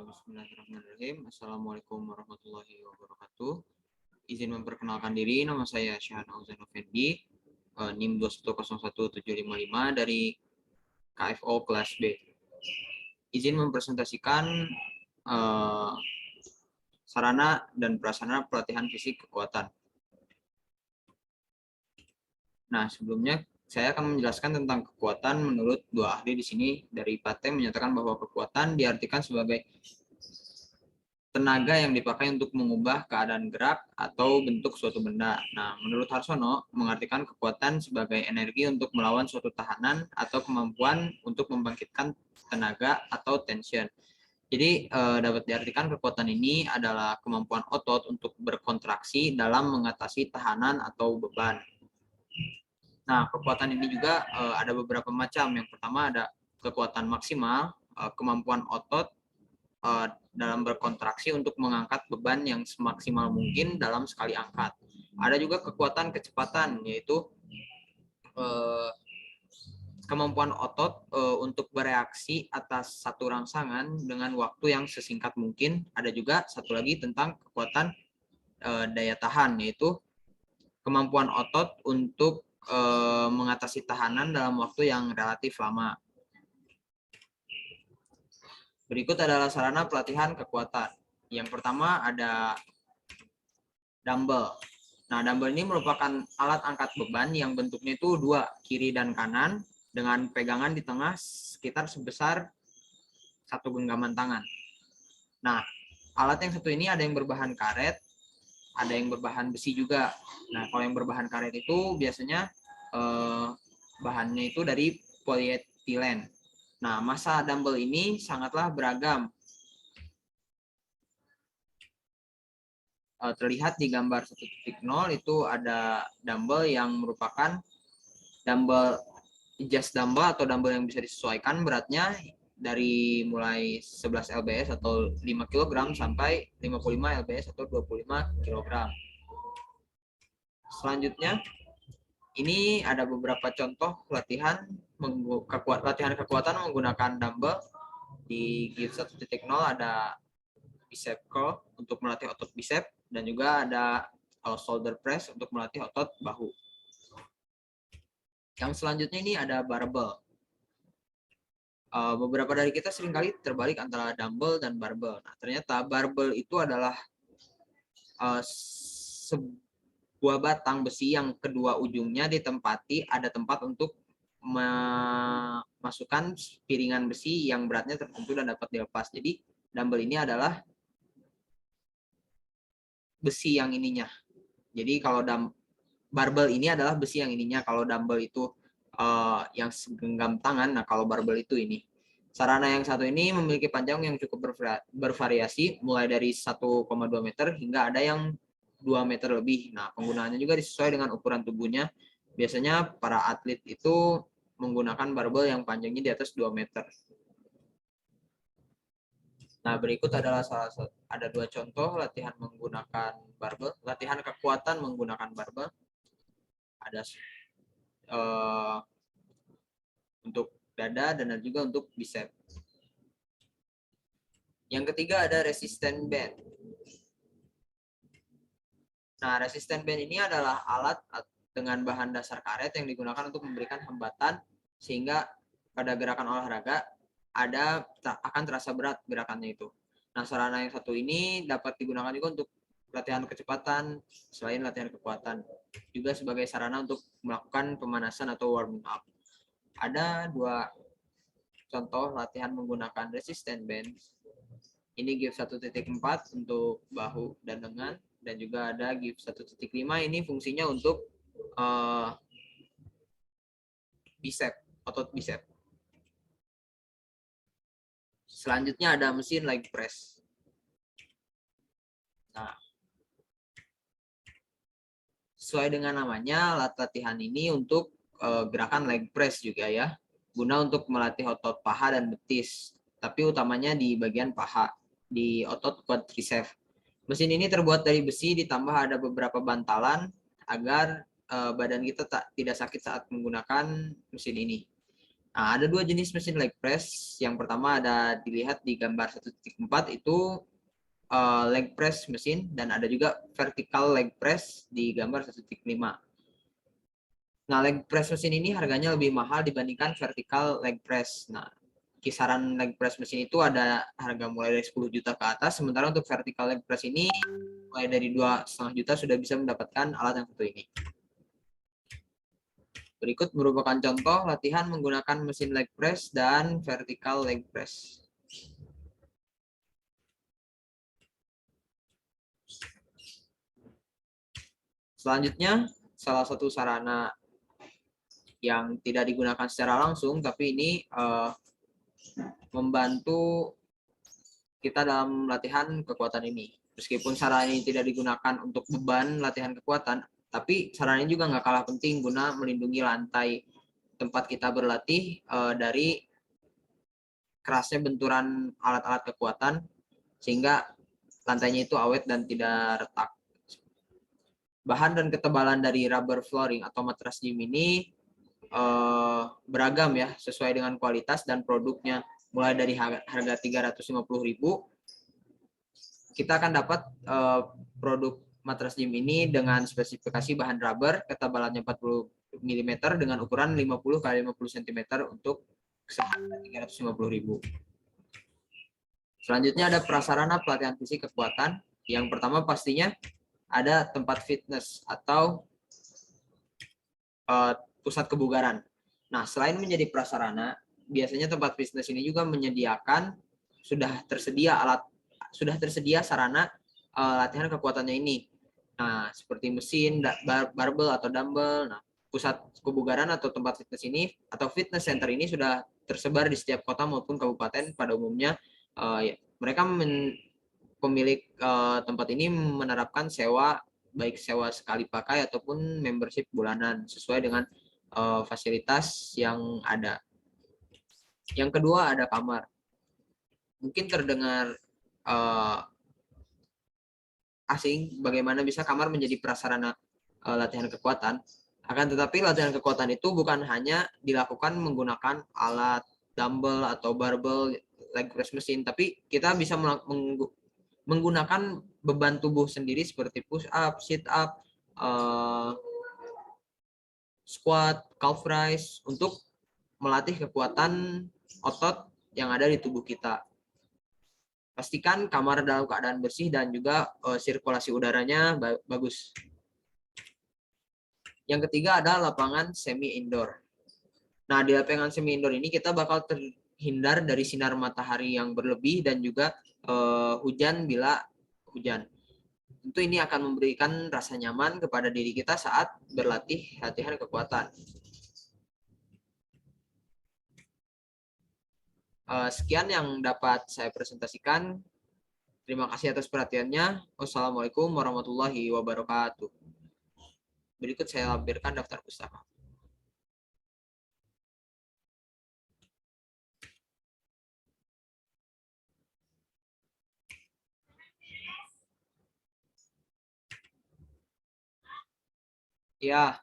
Bismillahirrahmanirrahim. Assalamualaikum warahmatullahi wabarakatuh. Izin memperkenalkan diri, nama saya Syahan Auzan Effendi, NIM 2101755 dari KFO kelas B. Izin mempresentasikan sarana dan prasarana pelatihan fisik kekuatan. Nah, sebelumnya saya akan menjelaskan tentang kekuatan menurut dua ahli di sini. Dari Pate menyatakan bahwa kekuatan diartikan sebagai tenaga yang dipakai untuk mengubah keadaan gerak atau bentuk suatu benda. Nah, menurut Harsono, mengartikan kekuatan sebagai energi untuk melawan suatu tahanan atau kemampuan untuk membangkitkan tenaga atau tension. Jadi, dapat diartikan kekuatan ini adalah kemampuan otot untuk berkontraksi dalam mengatasi tahanan atau beban. Nah, kekuatan ini juga ada beberapa macam. Yang pertama ada kekuatan maksimal, kemampuan otot dalam berkontraksi untuk mengangkat beban yang semaksimal mungkin dalam sekali angkat. Ada juga kekuatan kecepatan, yaitu kemampuan otot untuk bereaksi atas satu rangsangan dengan waktu yang sesingkat mungkin. Ada juga satu lagi tentang kekuatan daya tahan, yaitu kemampuan otot untuk mengatasi tahanan dalam waktu yang relatif lama. Berikut adalah sarana pelatihan kekuatan. Yang pertama ada dumbbell. Nah, dumbbell ini merupakan alat angkat beban yang bentuknya itu dua, kiri dan kanan, dengan pegangan di tengah sekitar sebesar satu genggaman tangan. Nah, alat yang satu ini ada yang berbahan karet, ada yang berbahan besi juga. Nah, kalau yang berbahan karet itu biasanya bahannya itu dari polietilen. Nah, massa dumbbell ini sangatlah beragam. Terlihat di gambar 1.0 itu ada dumbbell yang merupakan dumbbell adjust dumbbell atau dumbbell yang bisa disesuaikan beratnya dari mulai 11 lbs atau 5 kg sampai 55 lbs atau 25 kg. Selanjutnya, ini ada beberapa contoh latihan kekuatan menggunakan dumbbell. Di GIF 1.0 ada bicep curl untuk melatih otot bicep, dan juga ada shoulder press untuk melatih otot bahu. Yang selanjutnya ini ada barbell. Beberapa dari kita seringkali terbalik antara dumbbell dan barbell. Nah, ternyata barbell itu adalah sebuah batang besi yang kedua ujungnya ditempati ada tempat untuk memasukkan piringan besi yang beratnya tertentu dan dapat dilepas. Jadi dumbbell ini adalah besi yang ininya. Jadi kalau barbell ini adalah besi yang ininya. Kalau dumbbell itu yang segenggam tangan, nah kalau barbell itu ini. Sarana yang satu ini memiliki panjang yang cukup bervariasi, mulai dari 1,2 meter hingga ada yang 2 meter lebih. Nah, penggunaannya juga disesuaikan dengan ukuran tubuhnya. Biasanya para atlet itu menggunakan barbell yang panjangnya di atas 2 meter. Nah, berikut adalah ada dua contoh latihan menggunakan barbell, latihan kekuatan menggunakan barbell. Ada untuk dada dan juga untuk bicep. Yang ketiga ada resistant band. Nah, resistant band ini adalah alat dengan bahan dasar karet yang digunakan untuk memberikan hambatan sehingga pada gerakan olahraga akan terasa berat gerakannya itu. Nah, sarana yang satu ini dapat digunakan juga untuk latihan kecepatan selain latihan kekuatan, juga sebagai sarana untuk melakukan pemanasan atau warming up. Ada dua contoh latihan menggunakan resistant band. Ini GIF 1.4 untuk bahu dan lengan, dan juga ada GIF 1.5 ini fungsinya untuk bicep, otot bicep. Selanjutnya ada mesin leg press. Nah, sesuai dengan namanya, latihan ini untuk gerakan leg press juga ya, guna untuk melatih otot paha dan betis, tapi utamanya di bagian paha, di otot quadriceps. Mesin ini terbuat dari besi ditambah ada beberapa bantalan agar badan kita tidak sakit saat menggunakan mesin ini. Nah, ada dua jenis mesin leg press. Yang pertama ada dilihat di gambar 1.4 itu leg press mesin, dan ada juga vertical leg press di gambar 1.5. Nah, leg press mesin ini harganya lebih mahal dibandingkan vertical leg press. Nah, kisaran leg press mesin itu ada harga mulai dari 10 juta ke atas, sementara untuk vertical leg press ini mulai dari 2,5 juta sudah bisa mendapatkan alat yang satu ini. Berikut merupakan contoh latihan menggunakan mesin leg press dan vertical leg press. Selanjutnya, salah satu sarana yang tidak digunakan secara langsung, tapi ini membantu kita dalam latihan kekuatan ini. Meskipun sarana ini tidak digunakan untuk beban latihan kekuatan, tapi sarana ini juga nggak kalah penting guna melindungi lantai tempat kita berlatih dari kerasnya benturan alat-alat kekuatan, sehingga lantainya itu awet dan tidak retak. Bahan dan ketebalan dari rubber flooring atau matras gym ini beragam ya, sesuai dengan kualitas dan produknya. Mulai dari harga 350.000, kita akan dapat produk matras gym ini dengan spesifikasi bahan rubber, ketebalannya 40 mm dengan ukuran 50 x 50 cm untuk seharga 350.000. Selanjutnya ada prasarana pelatihan fisik kekuatan. Yang pertama pastinya ada tempat fitness atau pusat kebugaran. Nah, selain menjadi prasarana, biasanya tempat fitness ini juga menyediakan sudah tersedia sarana latihan kekuatannya ini. Nah, seperti mesin, barbel atau dumbbell. Nah, pusat kebugaran atau tempat fitness ini atau fitness center ini sudah tersebar di setiap kota maupun kabupaten pada umumnya. Mereka pemilik tempat ini menerapkan sewa, baik sewa sekali pakai ataupun membership bulanan sesuai dengan fasilitas yang ada. Yang kedua ada kamar. Mungkin terdengar asing bagaimana bisa kamar menjadi prasarana latihan kekuatan. Akan tetapi latihan kekuatan itu bukan hanya dilakukan menggunakan alat dumbbell atau barbell, leg press mesin, tapi kita bisa menggunakan beban tubuh sendiri seperti push up, sit up, squat, calf raise untuk melatih kekuatan otot yang ada di tubuh kita. Pastikan kamar dalam keadaan bersih dan juga sirkulasi udaranya bagus. Yang ketiga ada lapangan semi indoor. Nah, di lapangan semi indoor ini kita bakal terhindar dari sinar matahari yang berlebih dan juga hujan bila hujan. Tentu ini akan memberikan rasa nyaman kepada diri kita saat berlatih latihan kekuatan. Sekian yang dapat saya presentasikan. Terima kasih atas perhatiannya. Wassalamualaikum warahmatullahi wabarakatuh. Berikut saya lampirkan daftar pustaka. Ya.